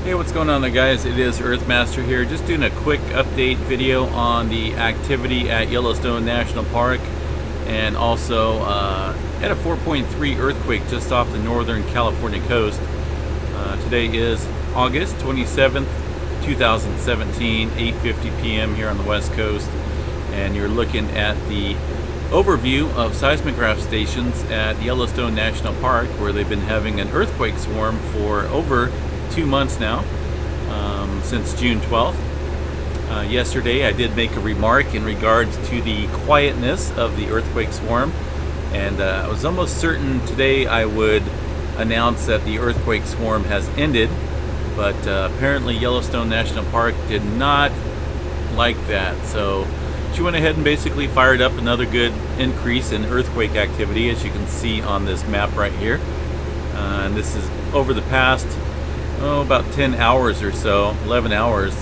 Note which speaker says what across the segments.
Speaker 1: Hey, what's going on there, guys? It is Earthmaster here, just doing a quick update video on the activity at Yellowstone National Park, and also at a 4.3 earthquake just off the northern California coast. Today is August 27th, 2017, 8:50 p.m. here on the west coast, and you're looking at the overview of seismograph stations at Yellowstone National Park, where they've been having an earthquake swarm for over 2 months now, since June 12th. Yesterday I did make a remark in regards to the quietness of the earthquake swarm, and I was almost certain today I would announce that the earthquake swarm has ended, but apparently Yellowstone National Park did not like that, so she went ahead and basically fired up another good increase in earthquake activity, as you can see on this map right here. And this is over the past about 10 hours or so, 11 hours,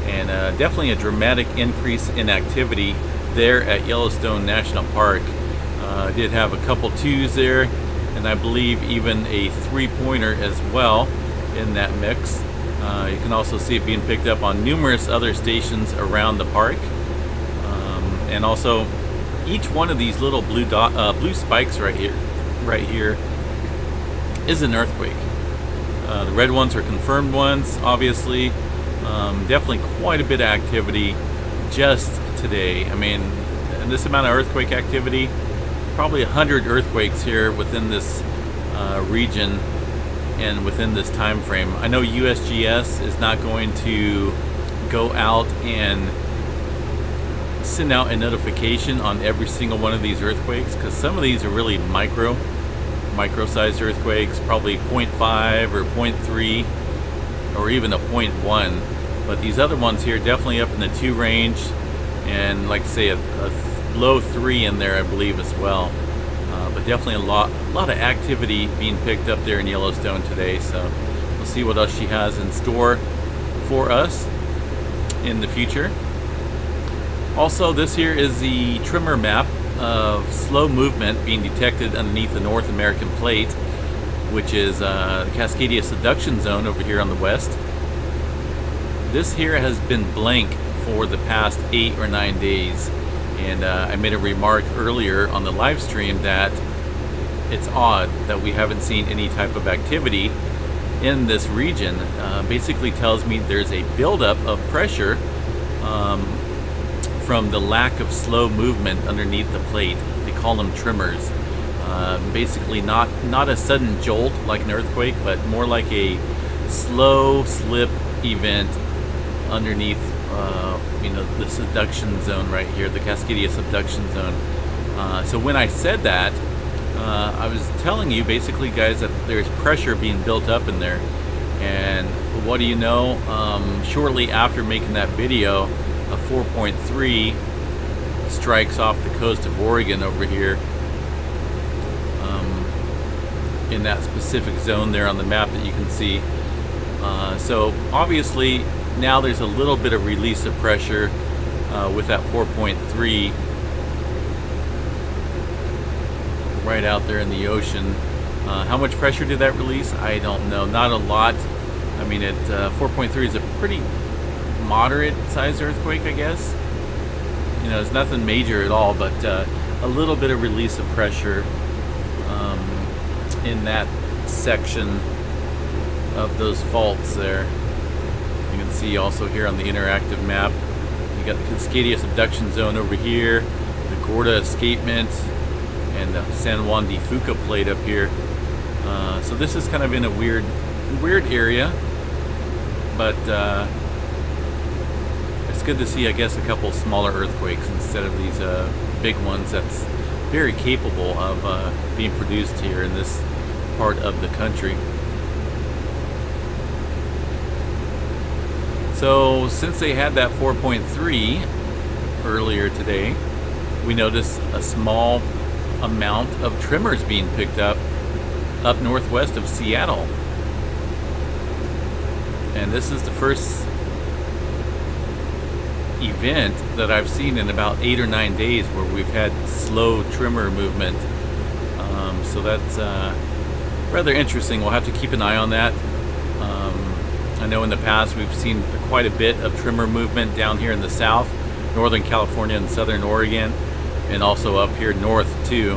Speaker 1: and definitely a dramatic increase in activity there at Yellowstone National Park. Did have a couple twos there, and I believe even a three-pointer as well in that mix. You can also see it being picked up on numerous other stations around the park, and also each one of these little blue spikes right here is an earthquake. The red ones are confirmed ones, obviously. Definitely quite a bit of activity just today. I mean, and this amount of earthquake activity, probably 100 earthquakes here within this region and within this time frame. I know USGS is not going to go out and send out a notification on every single one of these earthquakes, because some of these are really micro-sized earthquakes, probably 0.5 or 0.3 or even a 0.1, but these other ones here definitely up in the 2 range, and like I say, a low 3 in there I believe as well. But definitely a lot of activity being picked up there in Yellowstone today, so we'll see what else she has in store for us in the future. Also, this here is the tremor map of slow movement being detected underneath the North American plate, which is the Cascadia subduction zone over here on the west. This here has been blank for the past 8 or 9 days, and I made a remark earlier on the live stream that it's odd that we haven't seen any type of activity in this region. Basically tells me there's a buildup of pressure from the lack of slow movement underneath the plate. They call them tremors. Basically not a sudden jolt like an earthquake, but more like a slow slip event underneath the subduction zone right here, the Cascadia subduction zone. So when I said that, I was telling you basically, guys, that there's pressure being built up in there, and what do you know, shortly after making that video, a 4.3 strikes off the coast of Oregon over here, in that specific zone there on the map that you can see. So obviously now there's a little bit of release of pressure with that 4.3 right out there in the ocean. How much pressure did that release? I don't know. Not a lot. I mean, 4.3 is a pretty moderate sized earthquake, I guess. It's nothing major at all, but a little bit of release of pressure in that section of those faults there. You can see also here on the interactive map, you got the Cascadia subduction zone over here, the Gorda escapement, and the San Juan de Fuca plate up here. So this is kind of in a weird area, but it's good to see, I guess, a couple smaller earthquakes instead of these big ones that's very capable of being produced here in this part of the country. So since they had that 4.3 earlier today, we noticed a small amount of tremors being picked up northwest of Seattle. And this is the first event that I've seen in about 8 or 9 days where we've had slow tremor movement. So that's rather interesting. We'll have to keep an eye on that. I know in the past we've seen quite a bit of trimmer movement down here in the south, Northern California and Southern Oregon, and also up here north too,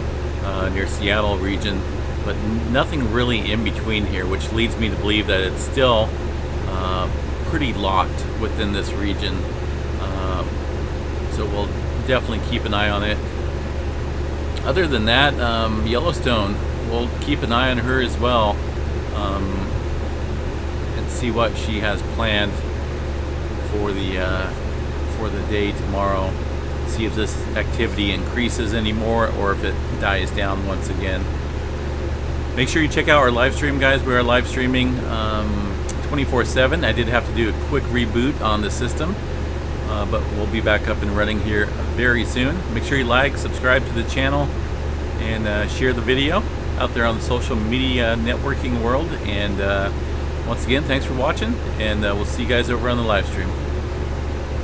Speaker 1: near Seattle region, but nothing really in between here, which leads me to believe that it's still pretty locked within this region. So we'll definitely keep an eye on it. Other than that, Yellowstone, we'll keep an eye on her as well, and see what she has planned for the day tomorrow. See if this activity increases anymore or if it dies down once again. Make sure you check out our live stream, guys. We are live streaming 24/7. I did have to do a quick reboot on the system, but we'll be back up and running here very soon. Make sure you like, subscribe to the channel, and share the video out there on the social media networking world. And once again, thanks for watching, and we'll see you guys over on the live stream.